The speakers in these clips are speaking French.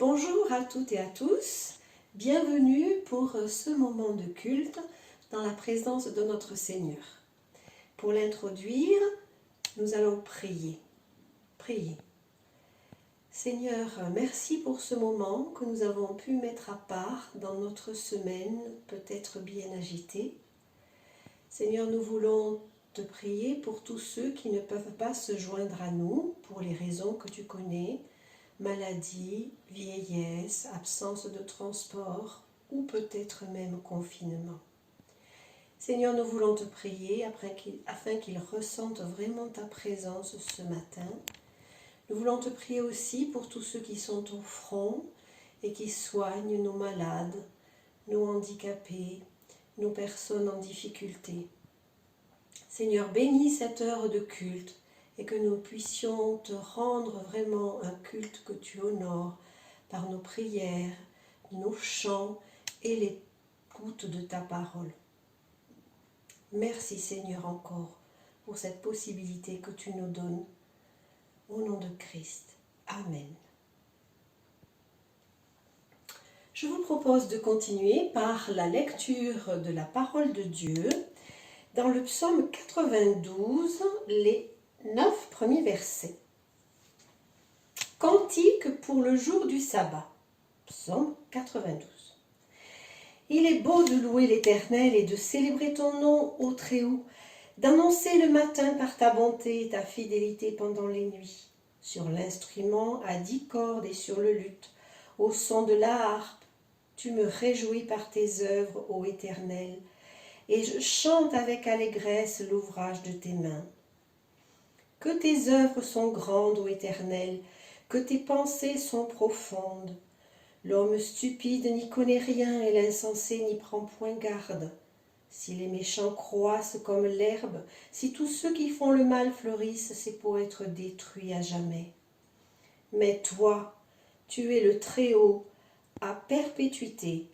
Bonjour à toutes et à tous, bienvenue pour ce moment de culte dans la présence de notre Seigneur. Pour l'introduire, nous allons prier. Prier. Seigneur, merci pour ce moment que nous avons pu mettre à part dans notre semaine, peut-être bien agitée. Seigneur, nous voulons te prier pour tous ceux qui ne peuvent pas se joindre à nous, pour les raisons que tu connais, maladie, vieillesse, absence de transport ou peut-être même confinement. Seigneur, nous voulons te prier afin qu'ils ressentent vraiment ta présence ce matin. Nous voulons te prier aussi pour tous ceux qui sont au front et qui soignent nos malades, nos handicapés, nos personnes en difficulté. Seigneur, bénis cette heure de culte et que nous puissions te rendre vraiment un culte que tu honores par nos prières, nos chants et l'écoute de ta parole. Merci Seigneur encore pour cette possibilité que tu nous donnes. Au nom de Christ. Amen. Je vous propose de continuer par la lecture de la parole de Dieu dans le psaume 92, les 9 premiers versets. Cantique pour le jour du sabbat. Psaume 92. Il est beau de louer l'Éternel et de célébrer ton nom ô Très-Haut, d'annoncer le matin par ta bonté et ta fidélité pendant les nuits, sur l'instrument à 10 cordes et sur le luth, au son de la harpe, tu me réjouis par tes œuvres, ô Éternel, et je chante avec allégresse l'ouvrage de tes mains. Que tes œuvres sont grandes, ô Éternel, que tes pensées sont profondes. L'homme stupide n'y connaît rien et l'insensé n'y prend point garde. Si les méchants croissent comme l'herbe, si tous ceux qui font le mal fleurissent, c'est pour être détruits à jamais. Mais toi, tu es le Très-Haut, à perpétuité,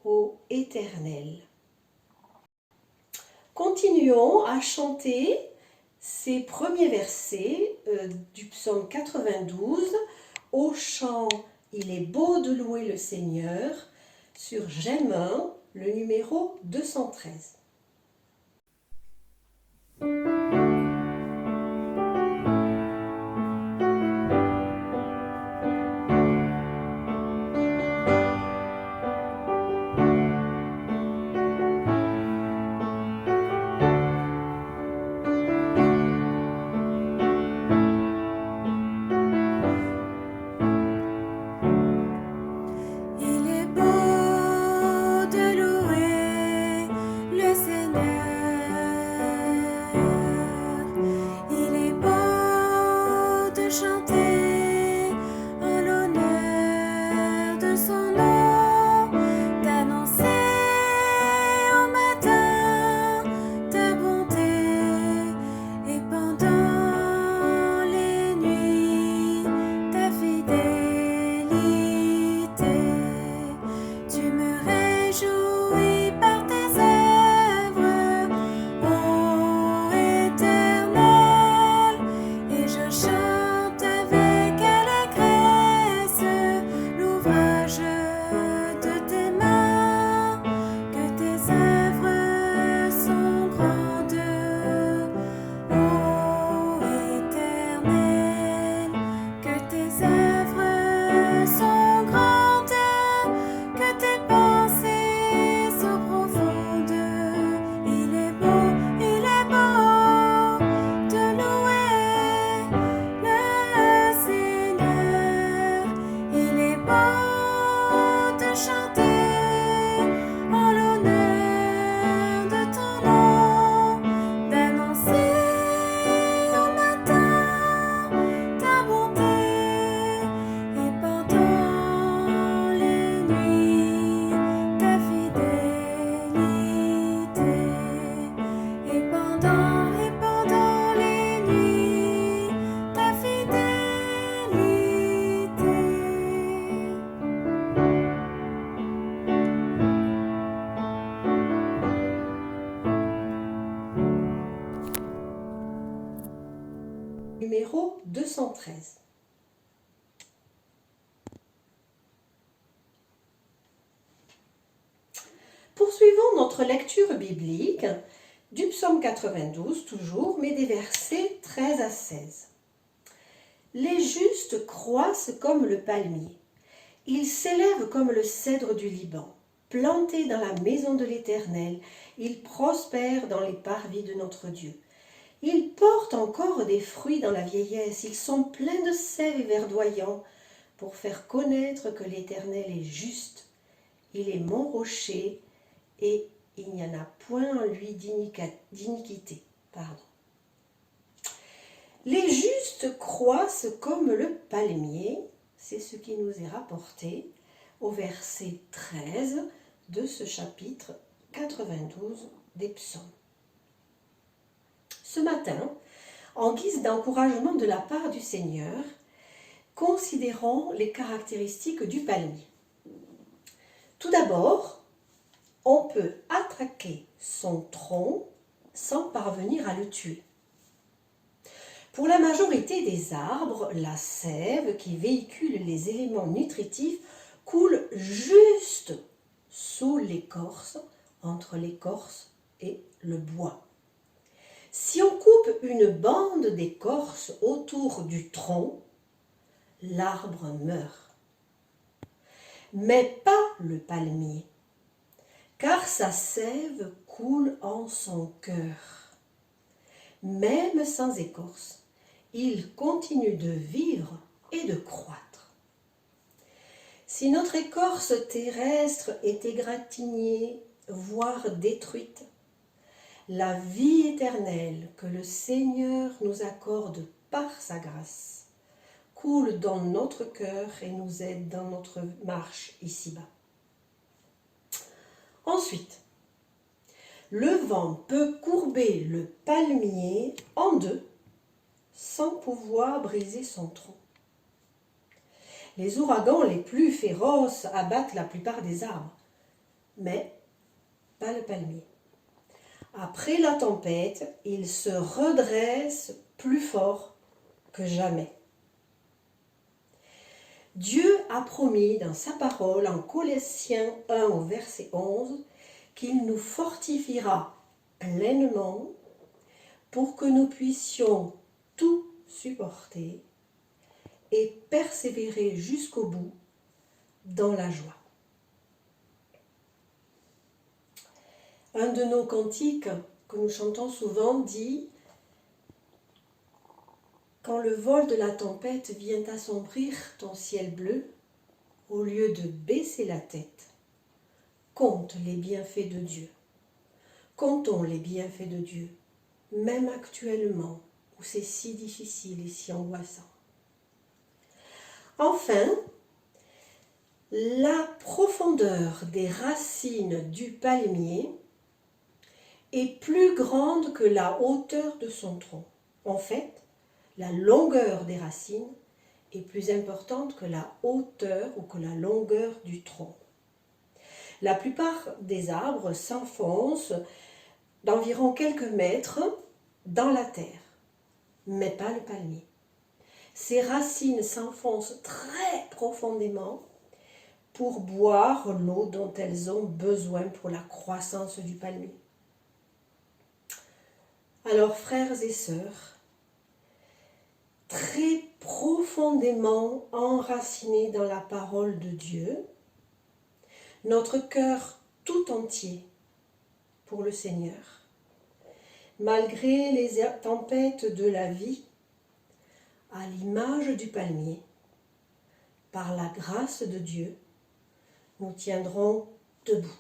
ô Éternel. Continuons à chanter ces premiers versets du psaume 92 au chant « Il est beau de louer le Seigneur » sur J'aime un, le numéro 213. Numéro 213. Poursuivons notre lecture biblique du psaume 92 toujours, mais des versets 13 à 16. Les justes croissent comme le palmier. Ils s'élèvent comme le cèdre du Liban. Plantés dans la maison de l'Éternel, ils prospèrent dans les parvis de notre Dieu. Ils portent encore des fruits dans la vieillesse, ils sont pleins de sève et verdoyants pour faire connaître que l'Éternel est juste. Il est mon rocher et il n'y en a point en lui d'iniquité. Les justes croissent comme le palmier, c'est ce qui nous est rapporté au verset 13 de ce chapitre 92 des psaumes. Ce matin, en guise d'encouragement de la part du Seigneur, considérons les caractéristiques du palmier. Tout d'abord, on peut attaquer son tronc sans parvenir à le tuer. Pour la majorité des arbres, la sève qui véhicule les éléments nutritifs coule juste sous l'écorce, entre l'écorce et le bois. Si on coupe une bande d'écorce autour du tronc, l'arbre meurt. Mais pas le palmier, car sa sève coule en son cœur. Même sans écorce, il continue de vivre et de croître. Si notre écorce terrestre est égratignée, voire détruite, la vie éternelle que le Seigneur nous accorde par sa grâce coule dans notre cœur et nous aide dans notre marche ici-bas. Ensuite, le vent peut courber le palmier en deux sans pouvoir briser son tronc. Les ouragans les plus féroces abattent la plupart des arbres, mais pas le palmier. Après la tempête, il se redresse plus fort que jamais. Dieu a promis dans sa parole en Colossiens 1 au verset 11 qu'il nous fortifiera pleinement pour que nous puissions tout supporter et persévérer jusqu'au bout dans la joie. Un de nos cantiques que nous chantons souvent dit « Quand le vol de la tempête vient assombrir ton ciel bleu, au lieu de baisser la tête, compte les bienfaits de Dieu. Comptons les bienfaits de Dieu, même actuellement où c'est si difficile et si angoissant. » Enfin, la profondeur des racines du palmier est plus grande que la hauteur de son tronc. En fait, la longueur des racines est plus importante que la hauteur ou que la longueur du tronc. La plupart des arbres s'enfoncent d'environ quelques mètres dans la terre, mais pas le palmier. Ses racines s'enfoncent très profondément pour boire l'eau dont elles ont besoin pour la croissance du palmier. Alors, frères et sœurs, très profondément enracinés dans la parole de Dieu, notre cœur tout entier pour le Seigneur, malgré les tempêtes de la vie, à l'image du palmier, par la grâce de Dieu, nous tiendrons debout.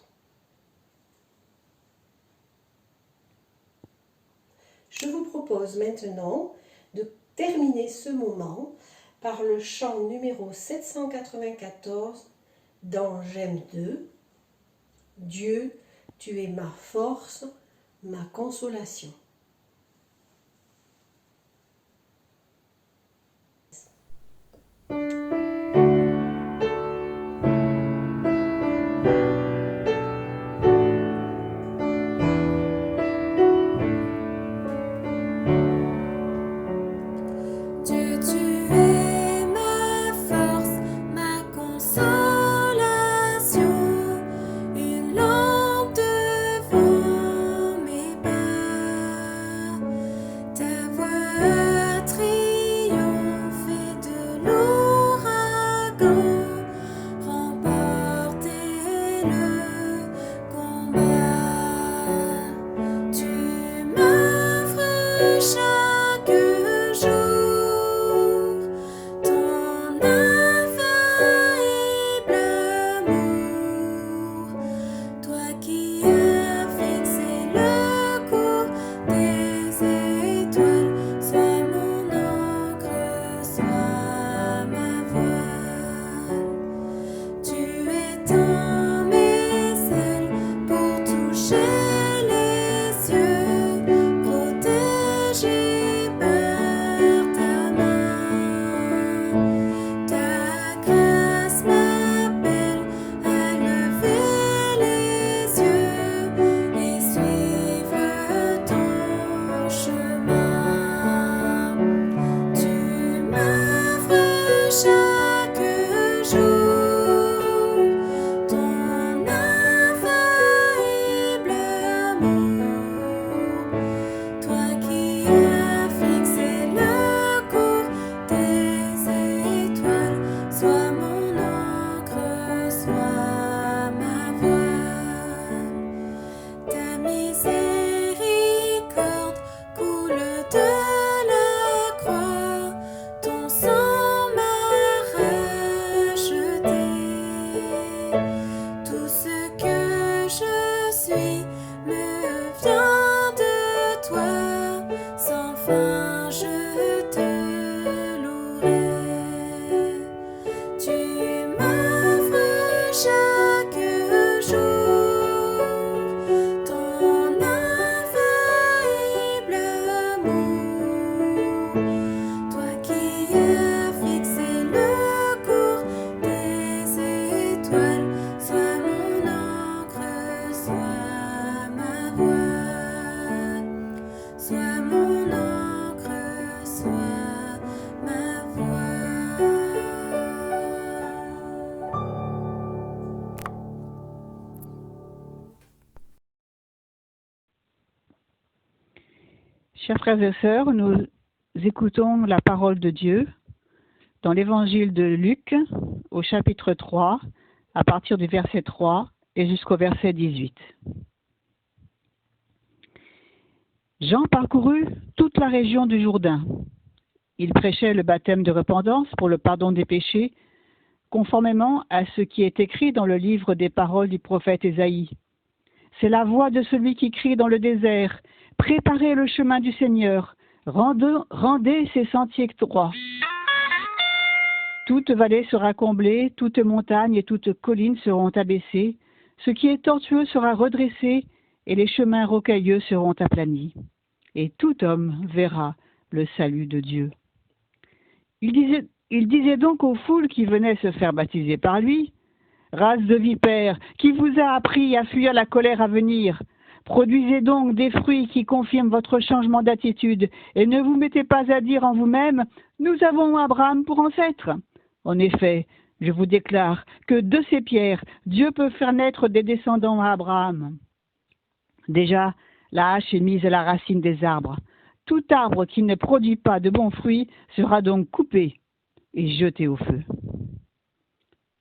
Je vous propose maintenant de terminer ce moment par le chant numéro 794 dans J'aime 2. Dieu, tu es ma force, ma consolation. Une lampe de Chers frères et sœurs, nous écoutons la parole de Dieu dans l'évangile de Luc au chapitre 3, à partir du verset 3 et jusqu'au verset 18. Jean parcourut toute la région du Jourdain. Il prêchait le baptême de repentance pour le pardon des péchés, conformément à ce qui est écrit dans le livre des paroles du prophète Ésaïe. C'est la voix de celui qui crie dans le désert, « Préparez le chemin du Seigneur, rendez ses sentiers droits. » Toute vallée sera comblée, toute montagne et toute colline seront abaissées, ce qui est tortueux sera redressé, et les chemins rocailleux seront aplanis. Et tout homme verra le salut de Dieu. Il disait donc aux foules qui venaient se faire baptiser par lui, « Race de vipères, qui vous a appris à fuir la colère à venir? Produisez donc des fruits qui confirment votre changement d'attitude, et ne vous mettez pas à dire en vous-même, « Nous avons Abraham pour ancêtre. » En effet, je vous déclare que de ces pierres, Dieu peut faire naître des descendants à Abraham. Déjà, la hache est mise à la racine des arbres. Tout arbre qui ne produit pas de bons fruits sera donc coupé et jeté au feu.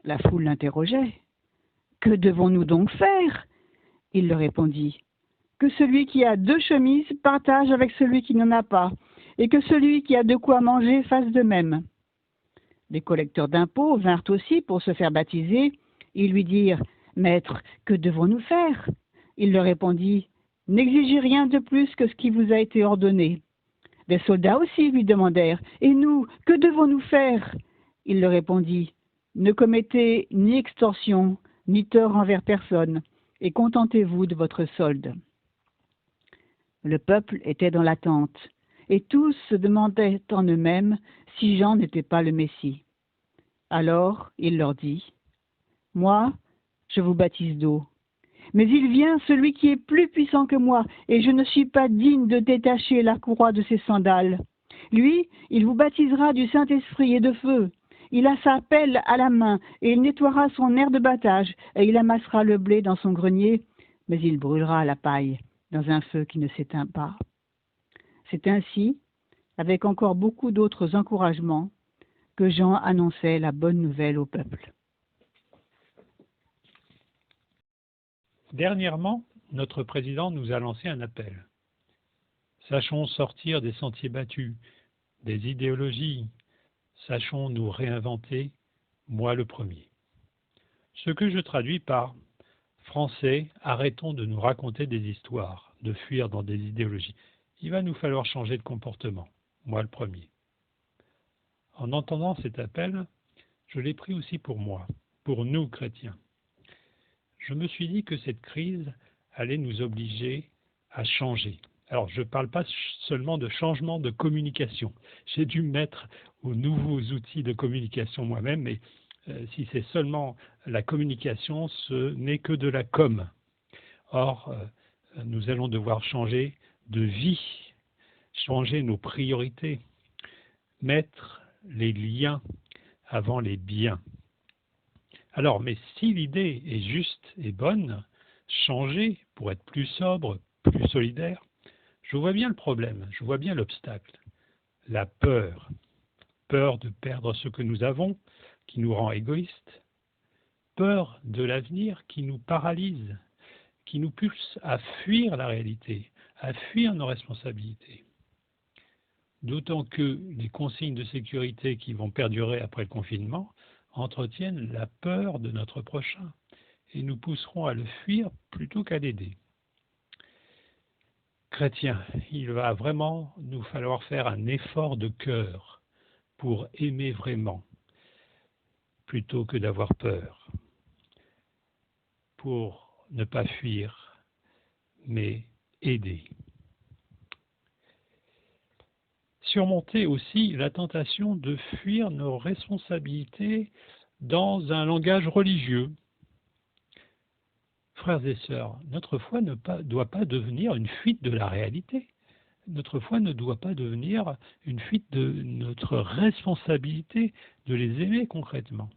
La foule l'interrogeait. « Que devons-nous donc faire ?» Il leur répondit. « Que celui qui a 2 chemises partage avec celui qui n'en a pas, et que celui qui a de quoi manger fasse de même. » Les collecteurs d'impôts vinrent aussi pour se faire baptiser. Ils lui dirent, « Maître, que devons-nous faire ?» Il leur répondit, « N'exigez rien de plus que ce qui vous a été ordonné. » Les soldats aussi lui demandèrent, « Et nous, que devons-nous faire ?» Il leur répondit, « Ne commettez ni extorsion, ni tort envers personne, et contentez-vous de votre solde. » Le peuple était dans l'attente, et tous se demandaient en eux-mêmes si Jean n'était pas le Messie. Alors il leur dit, « Moi, je vous baptise d'eau. Mais il vient celui qui est plus puissant que moi, et je ne suis pas digne de détacher la courroie de ses sandales. Lui, il vous baptisera du Saint-Esprit et de feu. Il a sa pelle à la main, et il nettoiera son aire de battage, et il amassera le blé dans son grenier, mais il brûlera la paille dans un feu qui ne s'éteint pas. » C'est ainsi, avec encore beaucoup d'autres encouragements, que Jean annonçait la bonne nouvelle au peuple. Dernièrement, notre président nous a lancé un appel. Sachons sortir des sentiers battus, des idéologies. Sachons nous réinventer, moi le premier. Ce que je traduis par français, arrêtons de nous raconter des histoires, de fuir dans des idéologies. Il va nous falloir changer de comportement, moi le premier. En entendant cet appel, je l'ai pris aussi pour moi, pour nous chrétiens. Je me suis dit que cette crise allait nous obliger à changer. Alors, je ne parle pas seulement de changement de communication. J'ai dû me mettre aux nouveaux outils de communication moi-même, mais si c'est seulement la communication, ce n'est que de la com. Or, nous allons devoir changer de vie, changer nos priorités, mettre les liens avant les biens. Alors, mais si l'idée est juste et bonne, changer pour être plus sobre, plus solidaire, je vois bien le problème, je vois bien l'obstacle. La peur. Peur de perdre ce que nous avons, qui nous rend égoïstes. Peur de l'avenir qui nous paralyse, qui nous pousse à fuir la réalité, à fuir nos responsabilités. D'autant que les consignes de sécurité qui vont perdurer après le confinement entretiennent la peur de notre prochain et nous pousseront à le fuir plutôt qu'à l'aider. Chrétiens, il va vraiment nous falloir faire un effort de cœur pour aimer vraiment, plutôt que d'avoir peur, pour ne pas fuir, mais aider. Surmonter aussi la tentation de fuir nos responsabilités dans un langage religieux. Frères et sœurs, notre foi ne doit pas devenir une fuite de la réalité. Notre foi ne doit pas devenir une fuite de notre responsabilité de les aimer concrètement.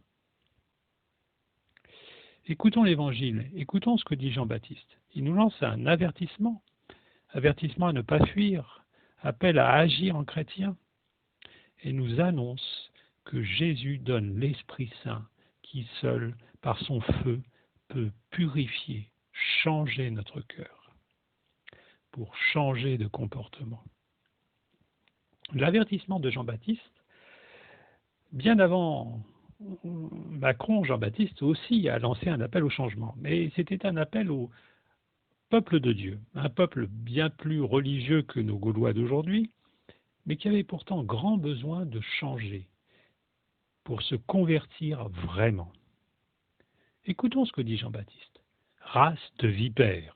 Écoutons l'Évangile, écoutons ce que dit Jean-Baptiste. Il nous lance un avertissement à ne pas fuir, appelle à agir en chrétien et nous annonce que Jésus donne l'Esprit Saint qui seul, par son feu, peut purifier, changer notre cœur, pour changer de comportement. L'avertissement de Jean-Baptiste, bien avant Macron, Jean-Baptiste aussi a lancé un appel au changement, mais c'était un appel au peuple de Dieu, un peuple bien plus religieux que nos Gaulois d'aujourd'hui, mais qui avait pourtant grand besoin de changer pour se convertir vraiment. Écoutons ce que dit Jean-Baptiste. Race de vipères,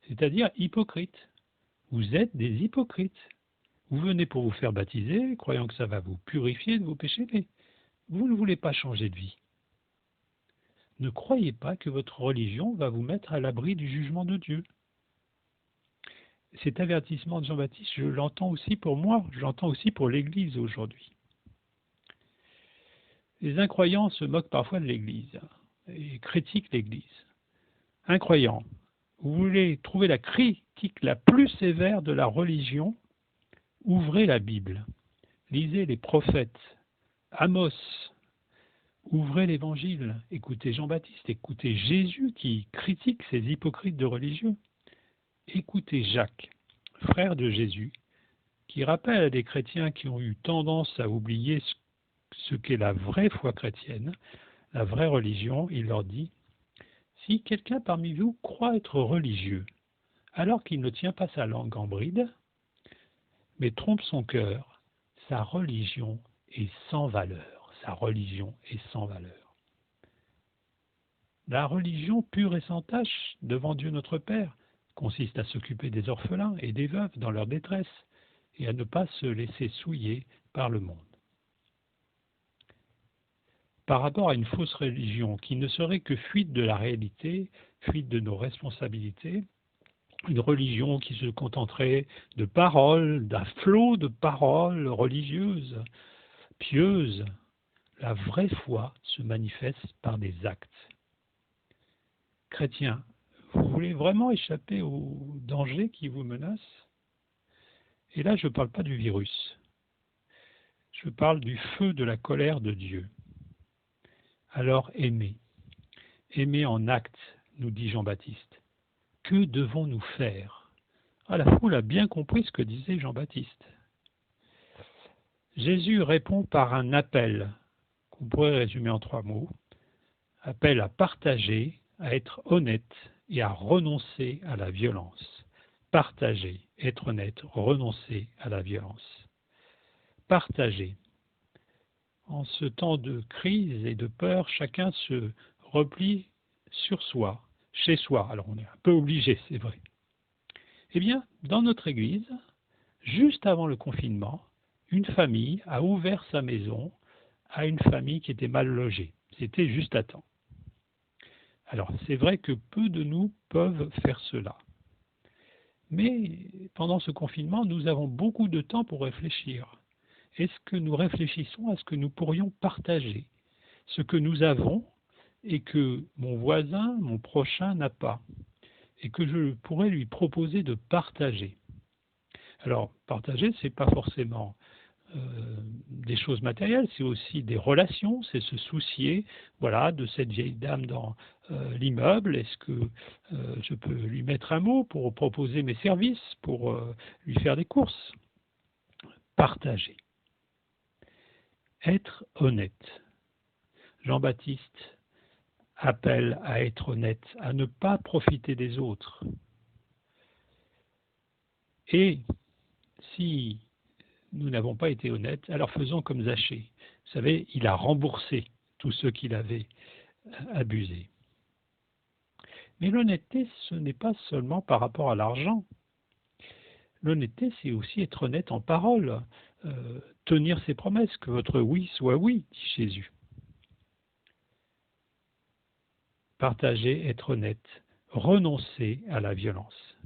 c'est-à-dire hypocrites. Vous êtes des hypocrites. Vous venez pour vous faire baptiser, croyant que ça va vous purifier de vos péchés, mais vous ne voulez pas changer de vie. Ne croyez pas que votre religion va vous mettre à l'abri du jugement de Dieu. Cet avertissement de Jean-Baptiste, je l'entends aussi pour moi, je l'entends aussi pour l'Église aujourd'hui. Les incroyants se moquent parfois de l'Église et critiquent l'Église. Incroyants, vous voulez trouver la critique la plus sévère de la religion? Ouvrez la Bible, lisez les prophètes, Amos, ouvrez l'Évangile, écoutez Jean-Baptiste, écoutez Jésus qui critique ces hypocrites de religieux. Écoutez Jacques, frère de Jésus, qui rappelle à des chrétiens qui ont eu tendance à oublier ce qu'est la vraie foi chrétienne, la vraie religion, il leur dit « Si quelqu'un parmi vous croit être religieux, alors qu'il ne tient pas sa langue en bride, mais trompe son cœur, sa religion est sans valeur. Sa religion est sans valeur. » La religion pure et sans tache devant Dieu notre Père consiste à s'occuper des orphelins et des veuves dans leur détresse et à ne pas se laisser souiller par le monde. Par rapport à une fausse religion qui ne serait que fuite de la réalité, fuite de nos responsabilités, une religion qui se contenterait de paroles, d'un flot de paroles religieuses, pieuses, la vraie foi se manifeste par des actes. Chrétiens, vous voulez vraiment échapper aux dangers qui vous menacent? Et là, je ne parle pas du virus. Je parle du feu de la colère de Dieu. Alors aimez. Aimez en acte, nous dit Jean-Baptiste. Que devons-nous faire? La foule a bien compris ce que disait Jean-Baptiste. Jésus répond par un appel, qu'on pourrait résumer en 3 mots. Appel à partager, à être honnête et à renoncer à la violence. Partager, être honnête, renoncer à la violence. Partager. En ce temps de crise et de peur, chacun se replie sur soi, chez soi. Alors on est un peu obligé, c'est vrai. Eh bien, dans notre église, juste avant le confinement, une famille a ouvert sa maison à une famille qui était mal logée. C'était juste à temps. Alors, c'est vrai que peu de nous peuvent faire cela. Mais pendant ce confinement, nous avons beaucoup de temps pour réfléchir. Est-ce que nous réfléchissons à ce que nous pourrions partager, ce que nous avons et que mon voisin, mon prochain n'a pas, et que je pourrais lui proposer de partager? Alors, partager, ce n'est pas forcément des choses matérielles, c'est aussi des relations, c'est se soucier de cette vieille dame dans l'immeuble. Est-ce que je peux lui mettre un mot pour proposer mes services, pour lui faire des courses? Partager. Être honnête. Jean-Baptiste appelle à être honnête, à ne pas profiter des autres. Et si nous n'avons pas été honnêtes, alors faisons comme Zachée. Vous savez, il a remboursé tous ceux qu'il avait abusés. Mais l'honnêteté, ce n'est pas seulement par rapport à l'argent. L'honnêteté, c'est aussi être honnête en parole, tenir ses promesses, que votre oui soit oui, dit Jésus. Partager, être honnête, renoncer à la violence.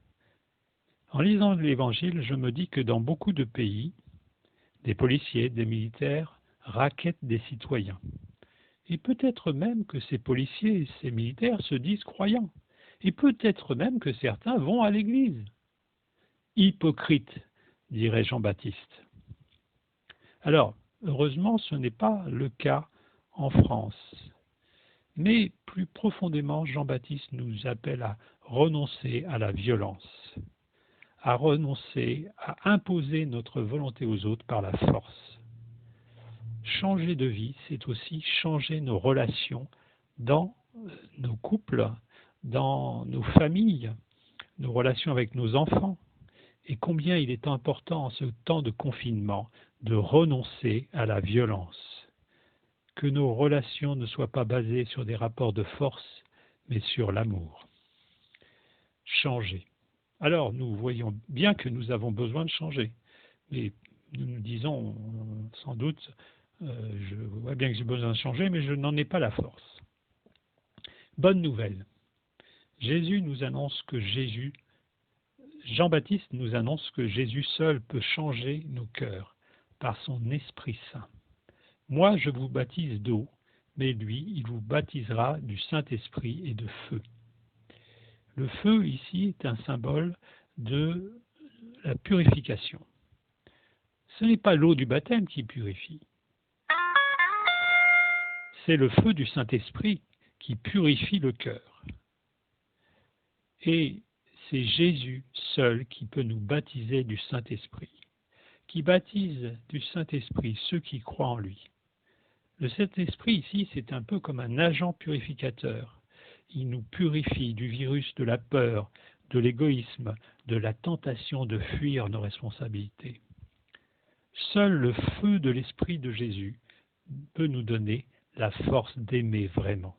En lisant l'Évangile, je me dis que dans beaucoup de pays, des policiers, des militaires rackettent des citoyens. Et peut-être même que ces policiers et ces militaires se disent croyants. Et peut-être même que certains vont à l'église. Hypocrites, dirait Jean-Baptiste. Alors, heureusement, ce n'est pas le cas en France. Mais plus profondément, Jean-Baptiste nous appelle à renoncer à la violence, à renoncer à imposer notre volonté aux autres par la force. Changer de vie, c'est aussi changer nos relations dans nos couples, dans nos familles, nos relations avec nos enfants. Et combien il est important en ce temps de confinement de renoncer à la violence. Que nos relations ne soient pas basées sur des rapports de force, mais sur l'amour. Changer. Alors, nous voyons bien que nous avons besoin de changer. Mais nous nous disons sans doute, je vois bien que j'ai besoin de changer, mais je n'en ai pas la force. Bonne nouvelle. Jean-Baptiste nous annonce que Jésus seul peut changer nos cœurs par son Esprit Saint. Moi, je vous baptise d'eau, mais lui, il vous baptisera du Saint-Esprit et de feu. Le feu, ici, est un symbole de la purification. Ce n'est pas l'eau du baptême qui purifie. C'est le feu du Saint-Esprit qui purifie le cœur. Et c'est Jésus seul qui peut nous baptiser du Saint-Esprit, qui baptise du Saint-Esprit ceux qui croient en lui. Le Saint-Esprit ici, c'est un peu comme un agent purificateur. Il nous purifie du virus de la peur, de l'égoïsme, de la tentation de fuir nos responsabilités. Seul le feu de l'Esprit de Jésus peut nous donner la force d'aimer vraiment.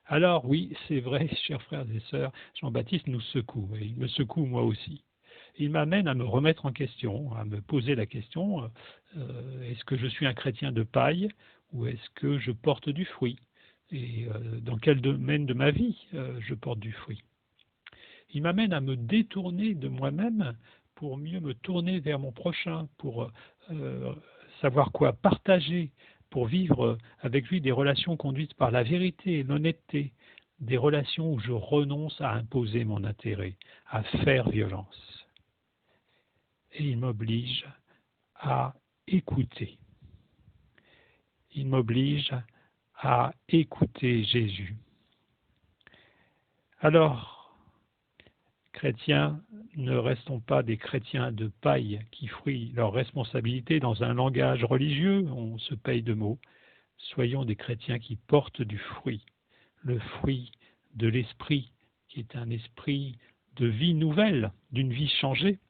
Alors oui, c'est vrai, chers frères et sœurs, Jean-Baptiste nous secoue, et il me secoue moi aussi. Il m'amène à me remettre en question, à me poser la question, est-ce que je suis un chrétien de paille ou est-ce que je porte du fruit? Et dans quel domaine de ma vie je porte du fruit? Il m'amène à me détourner de moi-même pour mieux me tourner vers mon prochain, pour savoir quoi partager, pour vivre avec lui des relations conduites par la vérité et l'honnêteté, des relations où je renonce à imposer mon intérêt, à faire violence. Et il m'oblige à écouter. Il m'oblige à écouter Jésus. Alors, chrétiens, ne restons pas des chrétiens de paille qui fuient leurs responsabilités dans un langage religieux, on se paye de mots. Soyons des chrétiens qui portent du fruit, le fruit de l'esprit, qui est un esprit de vie nouvelle, d'une vie changée.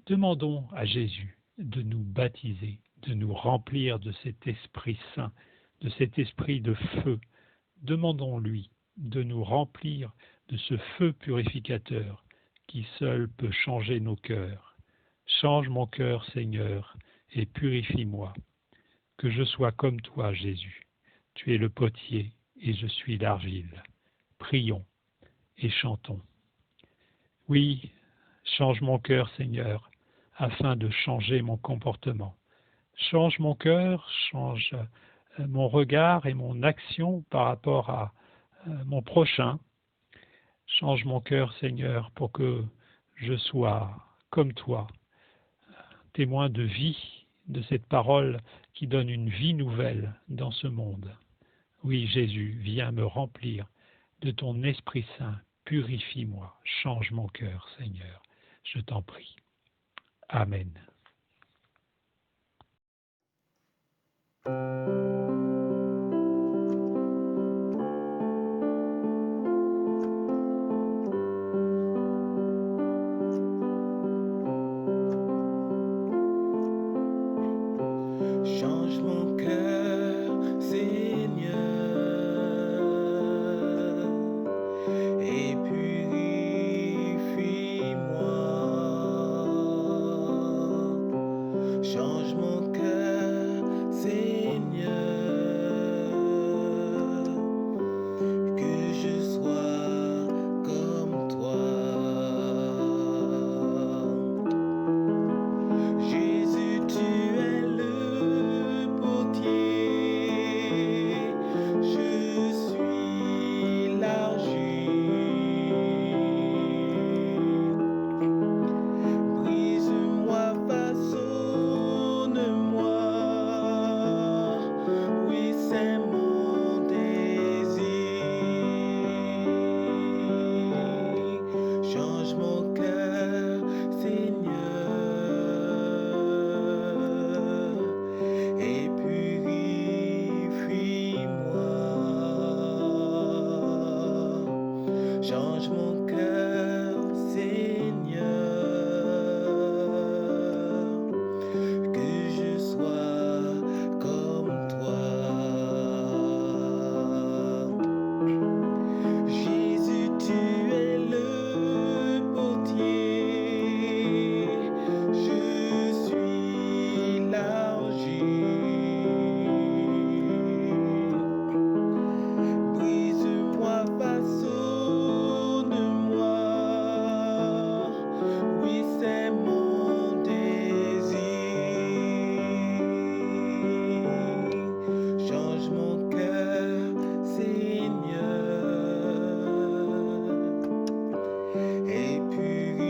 Demandons à Jésus de nous baptiser, de nous remplir de cet Esprit Saint, de cet esprit de feu. Demandons-lui de nous remplir de ce feu purificateur qui seul peut changer nos cœurs. Change mon cœur, Seigneur, et purifie-moi. Que je sois comme toi, Jésus. Tu es le potier et je suis l'argile. Prions et chantons. Oui, change mon cœur, Seigneur, afin de changer mon comportement. Change mon cœur, change mon regard et mon action par rapport à mon prochain. Change mon cœur, Seigneur, pour que je sois comme toi, témoin de vie, de cette parole qui donne une vie nouvelle dans ce monde. Oui, Jésus, viens me remplir de ton Esprit Saint. Purifie-moi, change mon cœur, Seigneur. Je t'en prie. Amen. Change mon cœur, Seigneur, et purifie-moi. Change mon cœur, Seigneur, change mon cœur, Seigneur, que je sois comme toi. Jésus, tu es le potier, je suis l'argile. Brise-moi, façonne-moi, oui, c'est mon désir. Change mon cœur, Seigneur, et purifie-moi.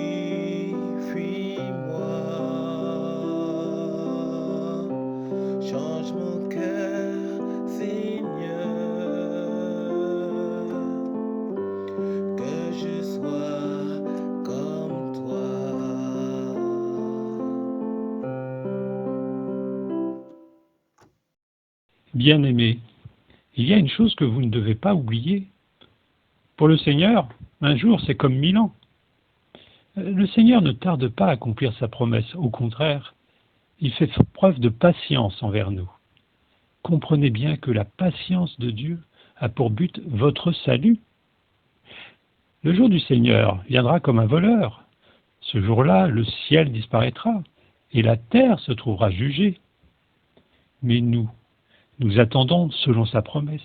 Change mon cœur, Seigneur, que je sois comme toi. Bien-aimés, il y a une chose que vous ne devez pas oublier. Pour le Seigneur, un jour c'est comme 1000 ans. Le Seigneur ne tarde pas à accomplir sa promesse, au contraire, il fait preuve de patience envers nous. Comprenez bien que la patience de Dieu a pour but votre salut. Le jour du Seigneur viendra comme un voleur. Ce jour-là, le ciel disparaîtra et la terre se trouvera jugée. Mais nous attendons, selon sa promesse,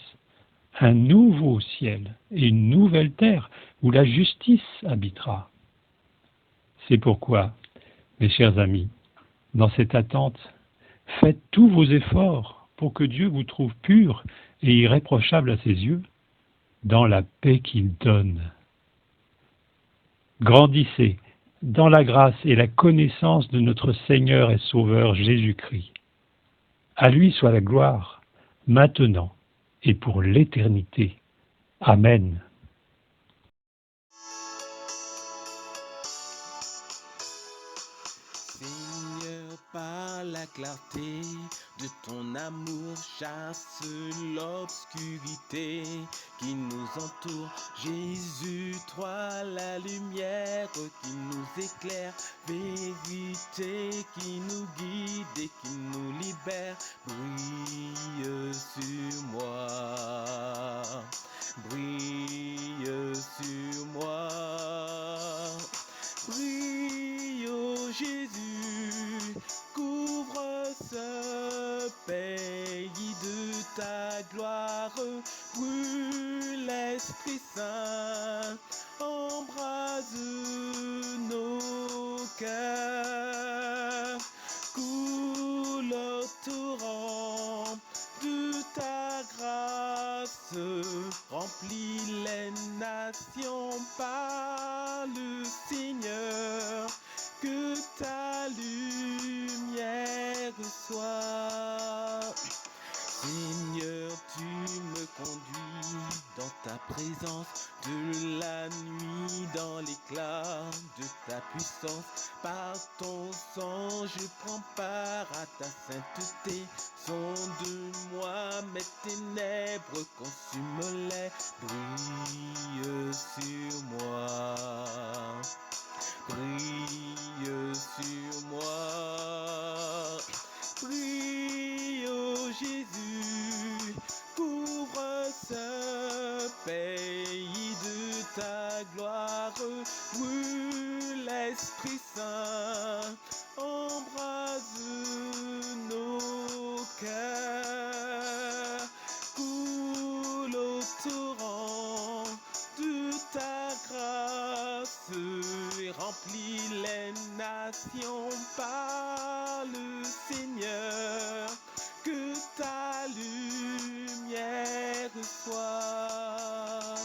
un nouveau ciel et une nouvelle terre où la justice habitera. C'est pourquoi, mes chers amis, dans cette attente, faites tous vos efforts pour que Dieu vous trouve pur et irréprochable à ses yeux, dans la paix qu'il donne. Grandissez dans la grâce et la connaissance de notre Seigneur et Sauveur Jésus-Christ. À lui soit la gloire, maintenant et pour l'éternité. Amen. Seigneur, par la clarté de ton amour, chasse l'obscurité qui nous entoure. Jésus, toi la lumière qui nous éclaire, vérité qui nous guide et qui nous libère. Brille sur moi, brille sur moi. Brille, ô Jésus, couvre ce pays de ta gloire. Brûle l'Esprit Saint, embrase nos cœurs. Coule au torrent de ta grâce, remplis les nations par le Seigneur, que ta lumière soit. Seigneur, tu me conduis dans ta présence, de la nuit dans l'éclat de ta puissance. Par ton sang, je prends part à ta sainteté. Sonde-moi, mes ténèbres, consume-les. Brille sur moi, brille sur moi. Brille, ô Jésus, couvre ce pays de ta gloire. Brûle l'Esprit Saint, embrase nos cœurs. Coule au torrent de ta grâce et remplis les nations par le Seigneur, que ta lumière soit.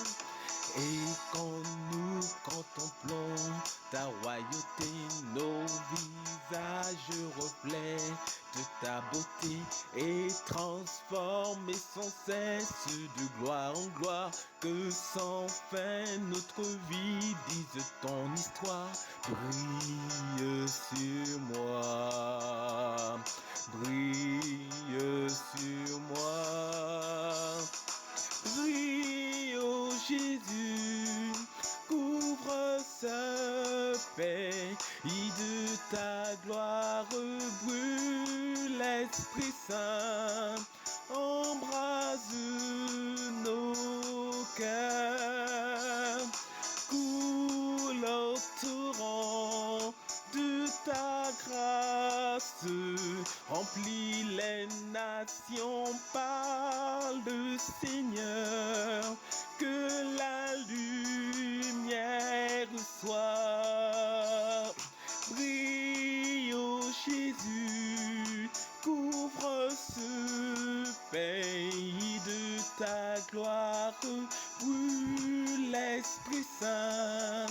Et quand nous contemplons ta royauté, nos visages reflètent de ta beauté et transformés sans cesse de gloire en gloire, que sans fin notre vie dise ton histoire. Brille sur moi, brille sur moi. Brille, ô Jésus, le Seigneur, que la lumière soit. Brille, ô Jésus, couvre ce pays de ta gloire. Brûle l'Esprit Saint,